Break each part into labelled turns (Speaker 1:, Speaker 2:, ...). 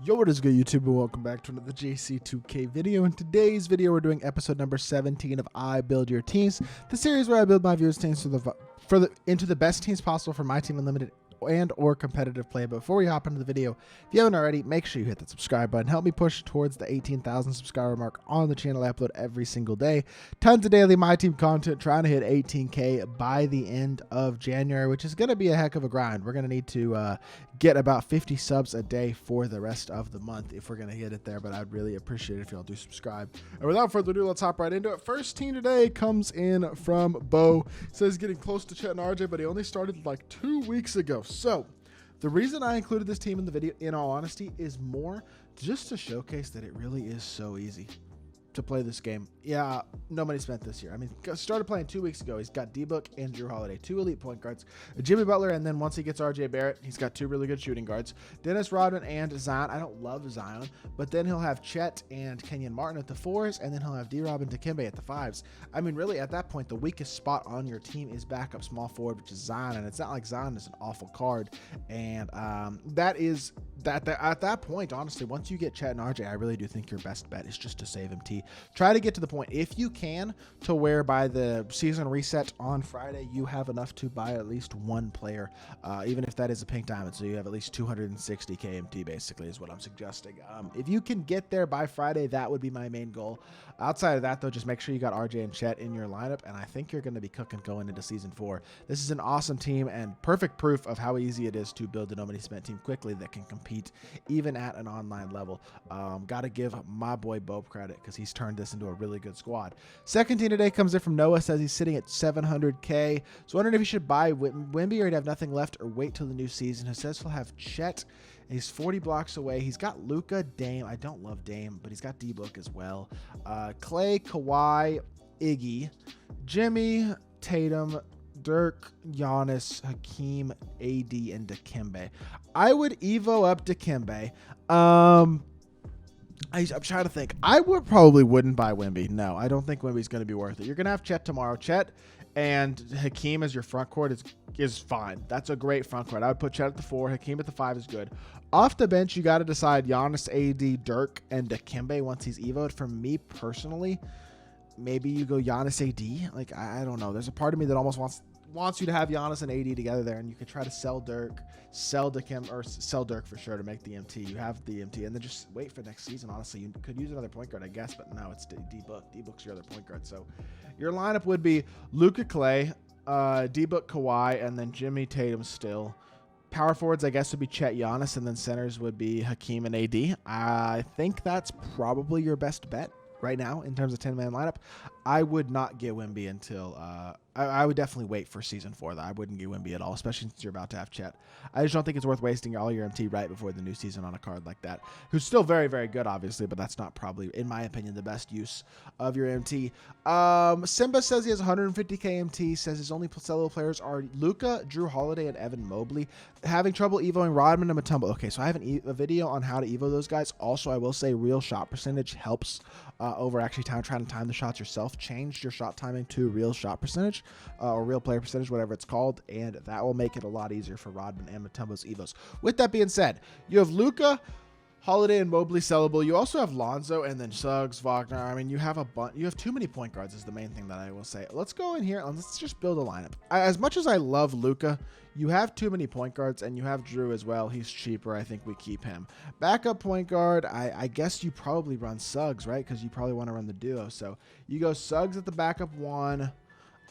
Speaker 1: Yo, what is good, YouTube, and welcome back to another JC2K video. In today's video, we're doing episode number 17 of I Build Your Teams, the series where I build my viewers' teams into the best teams possible for my team unlimited and or competitive play. But before we hop into the video, if you haven't already, make sure you hit that subscribe button. Help me push towards the 18,000 subscriber mark on the channel. I upload every single day. Tons of daily My Team content, trying to hit 18K by the end of January, which is going to be a heck of a grind. We're going to need to get about 50 subs a day for the rest of the month if we're going to hit it there, but I'd really appreciate it if y'all do subscribe. And without further ado, let's hop right into it. First team today comes in from Bo. Says getting close to Chet and RJ, but he only started like 2 weeks ago. So the reason I included this team in the video, in all honesty, is more just to showcase that it really is so easy to play this game. Yeah, no money spent this year. I mean, started playing 2 weeks ago. He's got D-Book and Drew Holiday, 2 elite point guards, Jimmy Butler, and then once he gets RJ Barrett, he's got 2 really good shooting guards, Dennis Rodman and Zion. I don't love Zion, but then he'll have Chet and Kenyon Martin at the 4s, and then he'll have D-Rob and Dikembe at the 5s. I mean, really, at that point, the weakest spot on your team is backup small forward, which is Zion, and it's not like Zion is an awful card, and at that point, honestly, once you get Chet and RJ, I really do think your best bet is just to save MT. Try to get to the point, if you can, to where by the season reset on Friday, you have enough to buy at least one player, even if that is a pink diamond. So you have at least 260 KMT, basically, is what I'm suggesting. If you can get there by Friday, that would be my main goal. Outside of that, though, just make sure you got RJ and Chet in your lineup, and I think you're going to be cooking going into season 4. This is an awesome team and perfect proof of how easy it is to build a no money spent team quickly that can compete even at an online level. Got to give my boy Bo credit because he's turned this into a really good squad. Second team today comes in from Noah, says he's sitting at 700K. So wondering if he should buy Wimby or he'd have nothing left or wait till the new season. He says he'll have Chet. And he's 40 blocks away. He's got Luka, Dame. I don't love Dame, but he's got D-Book as well. Clay, Kawhi, Iggy, Jimmy, Tatum, Dirk, Giannis, Hakeem, AD, and Dikembe. I would Evo up Dikembe. I'm trying to think. I wouldn't buy Wimby. No, I don't think Wimby's going to be worth it. You're going to have Chet tomorrow. Chet and Hakeem as your front court is fine. That's a great front court. I would put Chet at the 4. Hakeem at the 5 is good. Off the bench, you got to decide Giannis, AD, Dirk, and Dikembe once he's evoed. For me personally, maybe you go Giannis, AD. Like, I don't know. There's a part of me that almost wants you to have Giannis and AD together there, and you could try to sell Dirk, sell Dikembe, or sell Dirk for sure to make the MT. You have the MT, and then just wait for next season. Honestly, you could use another point guard, I guess, but no, it's D-Book. D-Book's your other point guard. So your lineup would be Luka, Clay, D-Book, Kawhi, and then Jimmy, Tatum still. Power forwards, I guess, would be Chet, Giannis, and then centers would be Hakeem and AD. I think that's probably your best bet right now in terms of 10-man lineup. I would not get Wimby until I would definitely wait for season 4 though. I wouldn't get Wimby at all, especially since you're about to have Chet. I just don't think it's worth wasting all your MT right before the new season on a card like that, who's still very, very good, obviously, but that's not probably, in my opinion, the best use of your MT. Simba says he has 150k MT, says his only sellable players are Luka, Drew Holiday, and Evan Mobley. Having trouble evoing Rodman and Mutombo. Okay, so I have a video on how to evo those guys. Also, I will say real shot percentage helps over actually trying to time the shots yourself. Change your shot timing to real shot percentage or real player percentage, whatever it's called, and that will make it a lot easier for Rodman and Mutombo's evos. With that being said, you have Luka, Holiday, and Mobley sellable. You also have Lonzo and then Suggs, Wagner. I mean, you have you have too many point guards is the main thing that I will say. Let's go in here and let's just build a lineup. As much as I love Luka, you have too many point guards, and you have Drew as well. He's cheaper. I think we keep him. Backup point guard, I guess you probably run Suggs, right? Because you probably want to run the duo. So you go Suggs at the backup 1,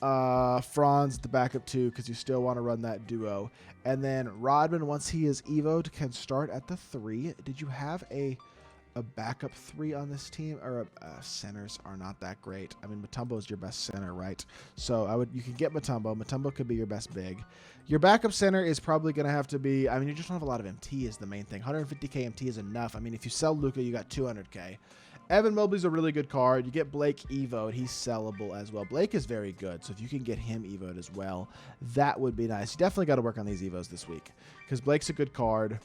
Speaker 1: Franz at the backup 2, because you still want to run that duo. And then Rodman, once he is evoed, can start at the 3. Did you have a backup 3 on this team? Or centers are not that great. I mean, Mutombo is your best center, right? So you can get Mutombo. Mutombo could be your best big. Your backup center is probably going to have to be, I mean, you just don't have a lot of MT is the main thing. 150k MT is enough. I mean, if you sell Luka, you got 200k. Evan Mobley's a really good card. You get Blake evoed. He's sellable as well. Blake is very good, so if you can get him evoed as well, that would be nice. You definitely got to work on these evos this week because Blake's a good card.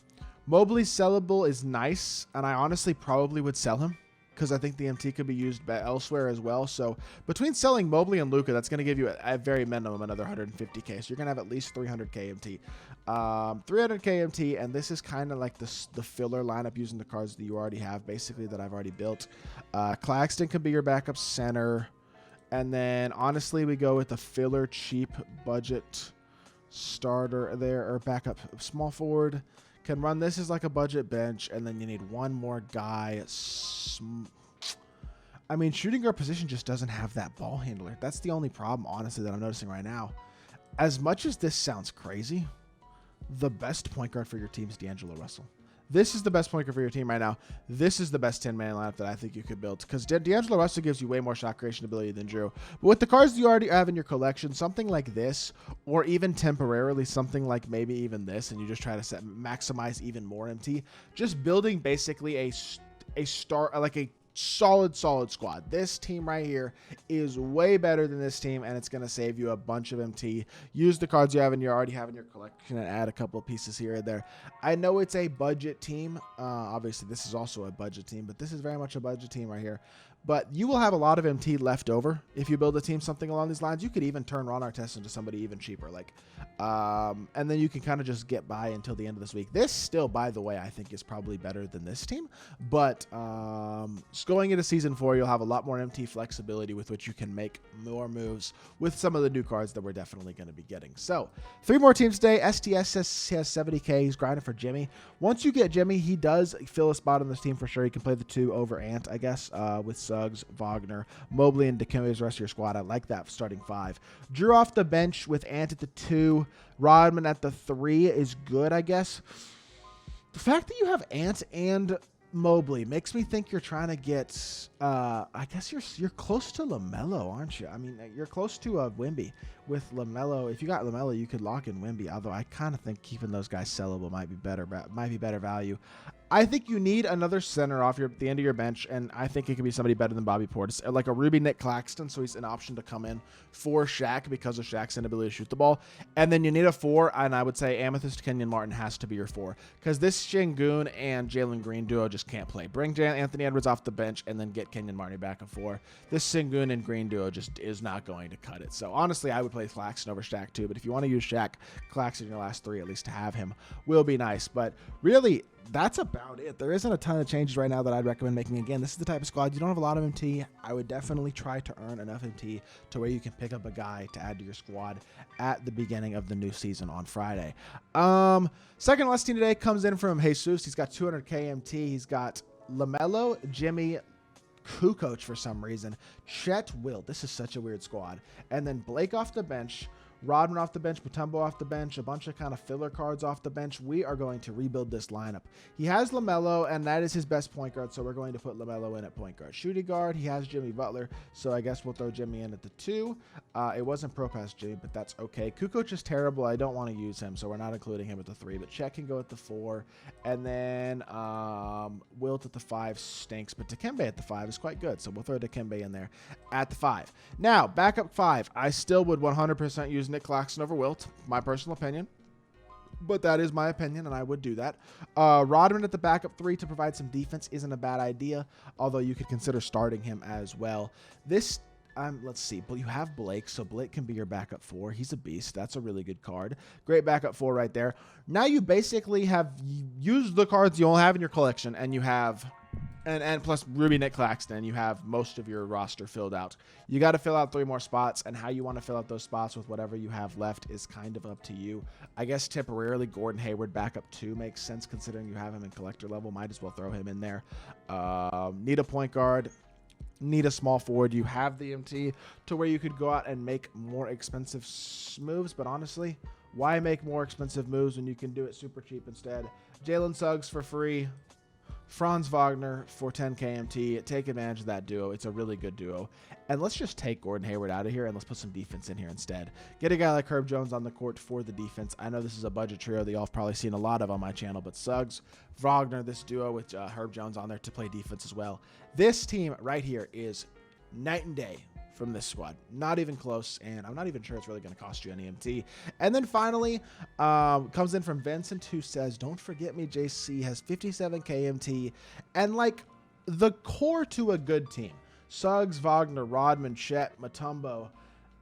Speaker 1: Mobley's sellable is nice, and I honestly probably would sell him because I think the MT could be used elsewhere as well. So between selling Mobley and Luka, that's going to give you at very minimum another 150k. So you're going to have at least 300k MT. 300k MT, and this is kind of like the filler lineup using the cards that you already have, basically, that I've already built. Claxton could be your backup center. And then, honestly, we go with a filler cheap budget starter there, or backup small forward. Can run this as like a budget bench, and then you need one more guy. I mean, shooting guard position just doesn't have that ball handler. That's the only problem, honestly, that I'm noticing right now. As much as this sounds crazy, the best point guard for your team is D'Angelo Russell. This is the best point guard for your team right now. This is the best 10-man lineup that I think you could build, because D'Angelo Russell gives you way more shot creation ability than Drew. But with the cards you already have in your collection, something like this, or even temporarily something like maybe even this, and you just try to maximize even more MT, just building basically a solid squad. This team right here is way better than this team, and it's going to save you a bunch of MT. Use the cards you already have in your collection and add a couple of pieces here and there. I know it's a budget team. Obviously, this is also a budget team, but this is very much a budget team right here. But you will have a lot of MT left over if you build a team something along these lines. You could even turn Ron Artest into somebody even cheaper, and then you can kind of just get by until the end of this week. This still, by the way, I think is probably better than this team. But going into season 4, you'll have a lot more MT flexibility with which you can make more moves with some of the new cards that we're definitely going to be getting. So 3 more teams today. STS has 70k. He's grinding for Jimmy. Once you get Jimmy, he does fill a spot on this team for sure. He can play the 2 over Ant, I guess, with Suggs, Wagner, Mobley, and Dikembe as the rest of your squad. I like that starting 5. Drew off the bench with Ant at the 2. Rodman at the 3 is good, I guess. The fact that you have Ant and Mobley makes me think you're trying to get, I guess you're close to LaMelo, aren't you? I mean, you're close to Wemby. With LaMelo, if you got LaMelo, you could lock in Wemby, although I kind of think keeping those guys sellable might be better value. I think you need another center off the end of your bench, and I think it could be somebody better than Bobby Portis, like a Ruby Nick Claxton, so he's an option to come in for Shaq because of Shaq's inability to shoot the ball. And then you need a 4, and I would say Amethyst Kenyon Martin has to be your 4, because this Şengün and Jalen Green duo just can't play. Bring Anthony Edwards off the bench and then get Kenyon Martin back at 4. This Şengün and Green duo just is not going to cut it. So honestly, I would play Claxton over Shaq too, but if you want to use Shaq, Claxton in your last 3, at least to have him, will be nice. But really, that's about it. There isn't a ton of changes right now that I'd recommend making. Again, this is the type of squad you don't have a lot of MT. I would definitely try to earn enough MT to where you can pick up a guy to add to your squad at the beginning of the new season on Friday. Second last team today comes in from Jesus. He's got 200k MT. He's got LaMelo, Jimmy, Kukoc for some reason, Chet, Wilt. This is such a weird squad. And then Blake off the bench, Rodman off the bench, Mutombo off the bench, a bunch of kind of filler cards off the bench. We are going to rebuild this lineup. He has LaMelo, and that is his best point guard, so we're going to put LaMelo in at point guard. Shooting guard, he has Jimmy Butler, so I guess we'll throw Jimmy in at the 2. It wasn't Pro Pass Jimmy, but that's okay. Kukoc is terrible. I don't want to use him, so we're not including him at the 3, but Chet can go at the 4. And then Wilt at the 5 stinks, but Dikembe at the 5 is quite good, so we'll throw Dikembe in there at the 5. Now, backup 5. I still would 100% use Nick Claxton over Wilt, my personal opinion. But that is my opinion, and I would do that. Rodman at the backup 3 to provide some defense isn't a bad idea, although you could consider starting him as well. This, let's see, but you have Blake, so Blake can be your backup 4. He's a beast. That's a really good card. Great backup 4 right there. Now you basically have used the cards you all have in your collection, and you have... And plus Ruby Nick Claxton, you have most of your roster filled out. You got to fill out 3 more spots, and how you want to fill out those spots with whatever you have left is kind of up to you. I guess temporarily Gordon Hayward backup 2 makes sense considering you have him in collector level. Might as well throw him in there. Need a point guard. Need a small forward. You have the MT to where you could go out and make more expensive moves, but honestly, why make more expensive moves when you can do it super cheap instead? Jalen Suggs for free. Franz Wagner for 10k MT. Take advantage of that duo. It's a really good duo. And let's just take Gordon Hayward out of here and let's put some defense in here instead. Get a guy like Herb Jones on the court for the defense. I know this is a budget trio that y'all have probably seen a lot of on my channel, but Suggs, Wagner, this duo with Herb Jones on there to play defense as well. This team right here is night and day from this squad. Not even close, and I'm not even sure it's really going to cost you any MT. And then finally, comes in from Vincent, who says, don't forget me, JC has 57k MT. And like, the core to a good team. Suggs, Wagner, Rodman, Chet, Mutombo,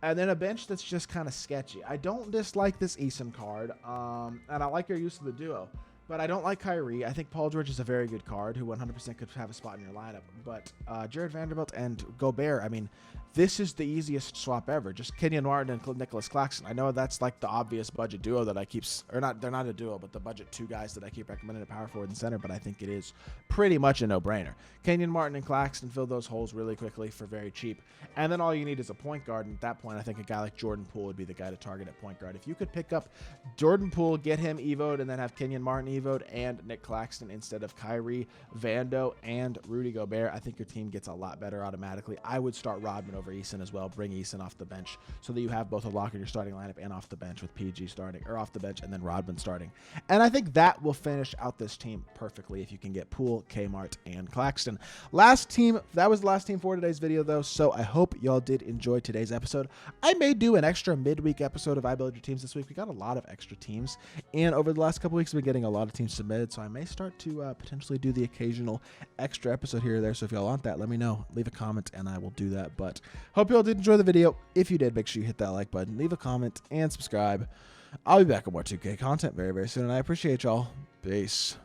Speaker 1: and then a bench that's just kind of sketchy. I don't dislike this Eason card, and I like your use of the duo, but I don't like Kyrie. I think Paul George is a very good card who 100% could have a spot in your lineup, but Jared Vanderbilt and Gobert, I mean, this is the easiest swap ever. Just Kenyon Martin and Nicholas Claxton. I know that's like the obvious budget duo that I keep, or not, they're not a duo, but the budget two guys that I keep recommending to power forward and center, but I think it is pretty much a no-brainer. Kenyon Martin and Claxton fill those holes really quickly for very cheap, and then all you need is a point guard, and at that point, I think a guy like Jordan Poole would be the guy to target at point guard. If you could pick up Jordan Poole, get him evoed, and then have Kenyon Martin evoed and Nick Claxton instead of Kyrie, Vando, and Rudy Gobert, I think your team gets a lot better automatically. I would start Rodman over Eason as well. Bring Eason off the bench so that you have both a lock in your starting lineup and off the bench with PG starting, or off the bench and then Rodman starting. And I think that will finish out this team perfectly if you can get Poole, Kmart, and Claxton. Last team, that was the last team for today's video though, so I hope y'all did enjoy today's episode. I may do an extra midweek episode of I Build Your Teams this week. We got a lot of extra teams, and over the last couple weeks we've been getting a lot of teams submitted, so I may start to potentially do the occasional extra episode here or there. So if y'all want that, let me know. Leave a comment and I will do that. But hope y'all did enjoy the video. If you did, make sure you hit that like button, leave a comment, and subscribe. I'll be back with more 2K content very, very soon, and I appreciate y'all. Peace.